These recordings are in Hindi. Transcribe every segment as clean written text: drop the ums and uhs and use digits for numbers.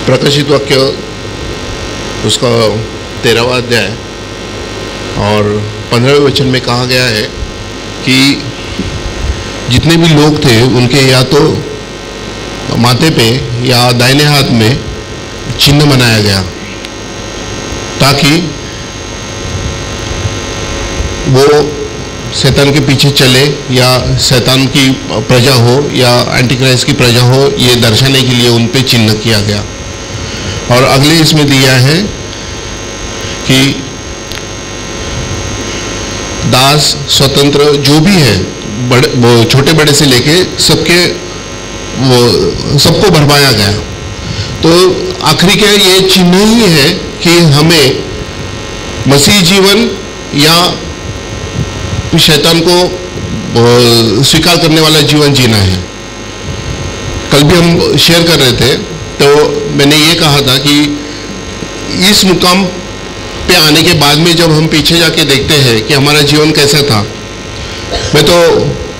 प्रकाशित वाक्य उसका 13वां अध्याय और 15वें वचन में कहा गया है कि जितने भी लोग थे उनके या तो माथे पे या दाहिने हाथ में चिन्ह बनाया गया ताकि वो शैतान के पीछे चले या शैतान की प्रजा हो या एंटीक्राइस्ट की प्रजा हो, ये दर्शाने के लिए उन पे चिन्ह किया गया। और अगले इसमें दिया है कि दास स्वतंत्र जो भी है, बड़े छोटे बड़े से लेके सबको भरमाया गया। तो आखिरी क्या ये चिन्ह ही है कि हमें मसीह जीवन या शैतान को स्वीकार करने वाला जीवन जीना है। कल भी हम शेयर कर रहे थे तो मैंने ये कहा था कि इस मुकाम पे आने के बाद में जब हम पीछे जाके देखते हैं कि हमारा जीवन कैसा था। मैं तो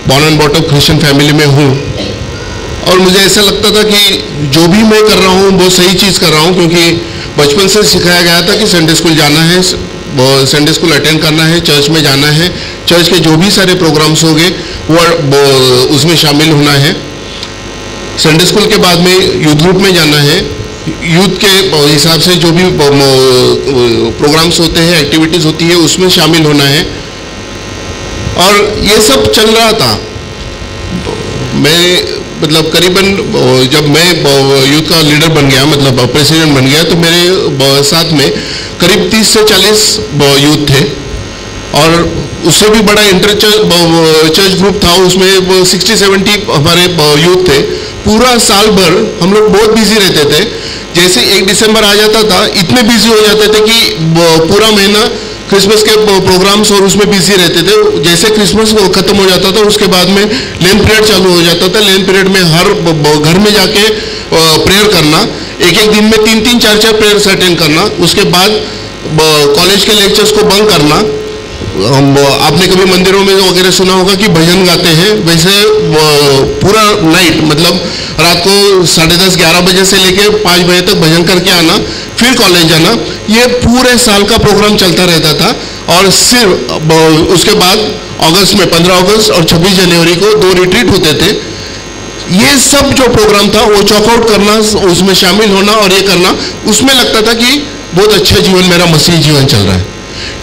born and brought up Christian family में हूँ और मुझे ऐसा लगता था कि जो भी मैं कर रहा हूँ वो सही चीज़ कर रहा हूँ, क्योंकि बचपन से सिखाया गया था कि संडे स्कूल जाना है, संडे स्कूल अटेंड करना है, चर्च में जाना है, चर्च के जो भी सारे प्रोग्राम्स होंगे वो उसमें शामिल होना है। संडे स्कूल के बाद में यूथ ग्रुप में जाना है, यूथ के हिसाब से जो भी प्रोग्राम्स होते हैं, एक्टिविटीज़ होती है, उसमें शामिल होना है। और ये सब चल रहा था। मैं मतलब करीबन जब मैं यूथ का लीडर बन गया, मतलब प्रेसिडेंट बन गया, तो मेरे साथ में करीब 30 से 40 यूथ थे और उससे भी बड़ा इंटर चर्च ग्रुप था, उसमें 60-70 हमारे यूथ थे। पूरा साल भर हम लोग बहुत बिजी रहते थे। जैसे 1 दिसंबर आ जाता था इतने बिजी हो जाते थे कि पूरा महीना क्रिसमस के प्रोग्राम्स और उसमें बिजी रहते थे। जैसे क्रिसमस खत्म हो जाता था उसके बाद में लेन पीरियड चालू हो जाता था। लेन पीरियड में हर घर में जाके प्रेयर करना, एक दिन में 3-3, 4-4 प्रेयर्स अटेंड करना। उसके बाद कॉलेज के लेक्चर्स को बंक करना। आपने कभी मंदिरों में वगैरह सुना होगा कि भजन गाते हैं, वैसे पूरा नाइट मतलब रात को 10:30-11 बजे से लेके 5 बजे तक भजन करके आना, फिर कॉलेज जाना। ये पूरे साल का प्रोग्राम चलता रहता था। और सिर्फ उसके बाद अगस्त में 15 अगस्त और 26 जनवरी को 2 रिट्रीट होते थे। ये सब जो प्रोग्राम था वो चॉकआउट करना, उसमें शामिल होना और ये करना, उसमें लगता था कि बहुत अच्छा जीवन, मेरा मसीह जीवन चल रहा है।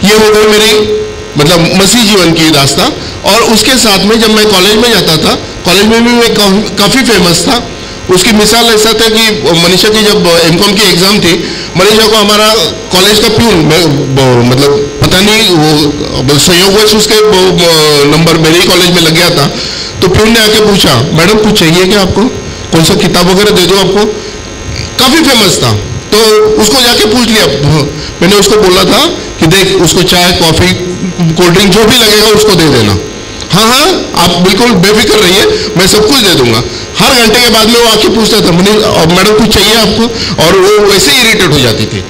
ये हो गई मेरी मतलब मसीह जीवन की दास्तां। और उसके साथ में जब मैं कॉलेज में जाता था, कॉलेज में भी मैं काफ़ी फेमस था। उसकी मिसाल ऐसा था कि मनीषा की जब एमकॉम की एग्ज़ाम थी, मनीषा को हमारा कॉलेज का प्यून, मतलब पता नहीं वो संयोगवश उसके नंबर मेरे ही कॉलेज में लग गया था। तो प्यून ने आके पूछा, मैडम कुछ चाहिए क्या आपको, कौन सा किताब वगैरह दे दो आपको। काफ़ी फेमस था तो उसको जाके पूछ लिया। मैंने उसको बोला था कि देख उसको चाय कॉफ़ी कोल्ड ड्रिंक जो भी लगेगा उसको दे देना। हाँ आप बिल्कुल बेफिक्र रहिए, मैं सब कुछ दे दूंगा। हर घंटे के बाद में वो आके पूछता था, मैडम कुछ चाहिए आपको, और वो वैसे इरिटेट हो जाती थी।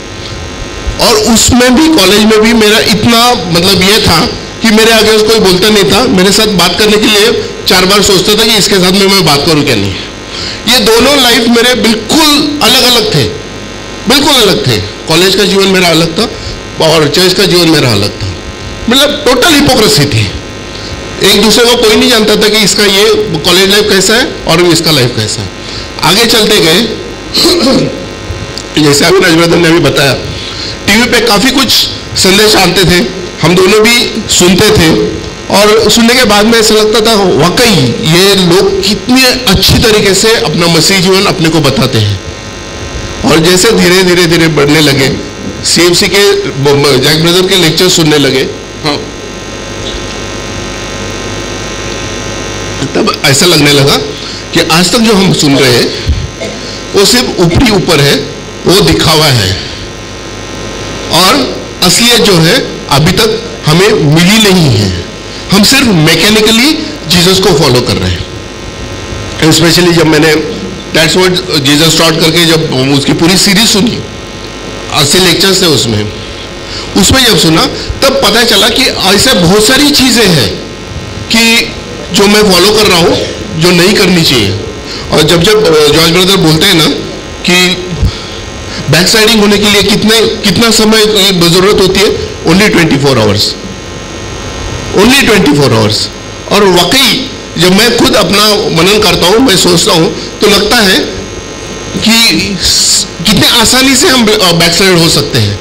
और उसमें भी कॉलेज में भी मेरा इतना मतलब ये था कि मेरे आगे कोई बोलता नहीं था। मेरे साथ बात करने के लिए 4 बार सोचता था कि इसके साथ में मैं बात करूँ क्या नहीं। ये दोनों लाइफ मेरे बिल्कुल अलग अलग थे, बिल्कुल अलग थे। कॉलेज का जीवन मेरा अलग था और चर्च का जीवन मेरा अलग था। मतलब टोटल हिपोक्रेसी थी। एक दूसरे को कोई नहीं जानता था कि इसका ये कॉलेज लाइफ कैसा है और इसका लाइफ कैसा है। आगे चलते गए जैसे अभी राजवर्धन ने अभी बताया, टीवी पे काफ़ी कुछ संदेश आते थे, हम दोनों भी सुनते थे। और सुनने के बाद में ऐसा लगता था वाकई ये लोग कितनी अच्छी तरीके से अपना मसीह जीवन अपने को बताते हैं। और जैसे धीरे धीरे धीरे बढ़ने लगे, CFC के जैक ब्रदर के लेक्चर सुनने लगे, हाँ, तब ऐसा लगने लगा कि आज तक जो हम सुन रहे हैं वो सिर्फ ऊपरी ऊपर है, वो दिखावा है। और असलियत जो है अभी तक हमें मिली नहीं है। हम सिर्फ मैकेनिकली जीसस को फॉलो कर रहे हैं। स्पेशली जब मैंने दैट्स व्हाट जीसस स्टार्ट करके जब उसकी पूरी सीरीज सुनी, 80 लेक्चर्स थे उसमें जब सुना तब पता चला कि ऐसे बहुत सारी चीज़ें हैं कि जो मैं फॉलो कर रहा हूँ जो नहीं करनी चाहिए। और जब जॉर्ज ब्रदर बोलते हैं ना कि बैकसाइडिंग होने के लिए कितना समय की जरूरत होती है? Only 24 hours, only 24 hours. और वाकई जब मैं खुद अपना मनन करता हूं, मैं सोचता हूं, तो लगता है कि कितने आसानी से हम बैकसाइड हो सकते हैं।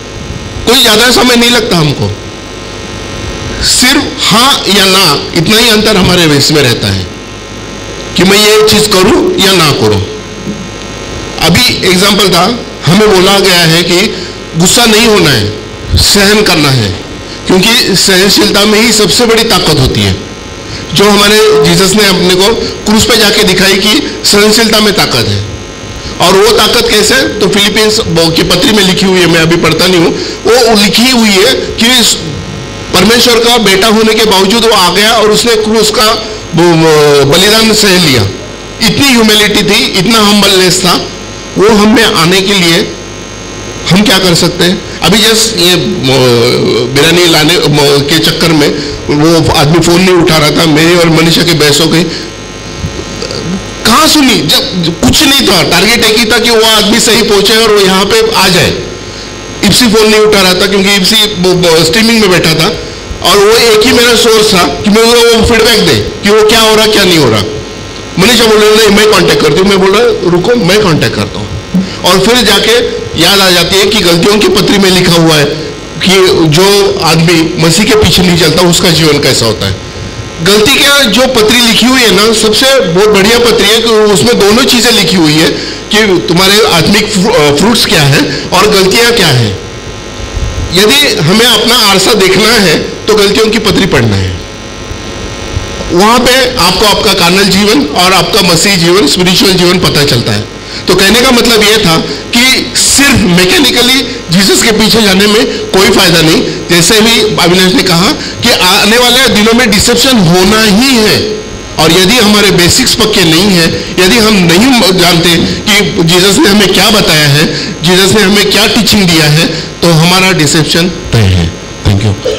कोई ज्यादा समय नहीं लगता हमको, सिर्फ हाँ या ना इतना ही अंतर हमारे वेश में रहता है कि मैं ये चीज करूं या ना करूं। अभी एग्जाम्पल था, हमें बोला गया है कि गुस्सा नहीं होना है, सहन करना है, क्योंकि सहनशीलता में ही सबसे बड़ी ताकत होती है, जो हमारे जीसस ने अपने को क्रूस पे जाके दिखाई कि सहनशीलता में ताकत है। और वो ताकत कैसे? तो फिलिपींस की पत्री में लिखी हुई है, मैं अभी पढ़ता नहीं हूं, वो लिखी हुई है कि परमेश्वर का बेटा होने के बावजूद वो आ गया और उसने क्रूस का बलिदान सह लिया। इतनी ह्यूमिलिटी थी, इतना हम्बलनेस था। वो हम में आने के लिए हम क्या कर सकते हैं? अभी जस्ट ये बिरयानी लाने के चक्कर में वो आदमी फोन नहीं उठा रहा था, मेरी और मनीषा की बहस हो गई। कहाँ सुनी? जब कुछ नहीं था, टारगेट एक ही था कि वो आदमी सही पहुंचे और वो यहाँ पे आ जाए। इप्सी फोन नहीं उठा रहा था क्योंकि इप्सी स्ट्रीमिंग में बैठा था, और वो एक ही मेरा सोर्स था कि मैं वो फीडबैक दे कि वो क्या हो रहा क्या नहीं हो रहा। मनीषा बोल रही नहीं मैं कांटेक्ट करती हूँ, मैं बोल रहा रुको मैं कांटेक्ट करता हूँ। और फिर जाके याद आ जाती है कि गलतियों की पत्री में लिखा हुआ है कि जो आदमी मसीह के पीछे नहीं चलता उसका जीवन कैसा होता है। गलती क्या, जो पत्री लिखी हुई है ना, सबसे बहुत बढ़िया पत्री है कि उसमें दोनों चीजें लिखी हुई है कि तुम्हारे आत्मिक फ्रूट्स क्या है और गलतियां क्या है। यदि हमें अपना आरसा देखना है तो गलतियों की पत्री पढ़ना है। वहां पे आपको आपका कार्नल जीवन और आपका मसीह जीवन, स्पिरिचुअल जीवन पता चलता है। तो कहने का मतलब यह था कि सिर्फ मैकेनिकली जीसस के पीछे जाने में कोई फायदा नहीं। जैसे भी अविनाश ने कहा कि आने वाले दिनों में डिसेप्शन होना ही है, और यदि हमारे बेसिक्स पक्के नहीं है, यदि हम नहीं जानते कि जीसस ने हमें क्या बताया है, जीसस ने हमें क्या टीचिंग दिया है, तो हमारा डिसेप्शन तय है। Thank you.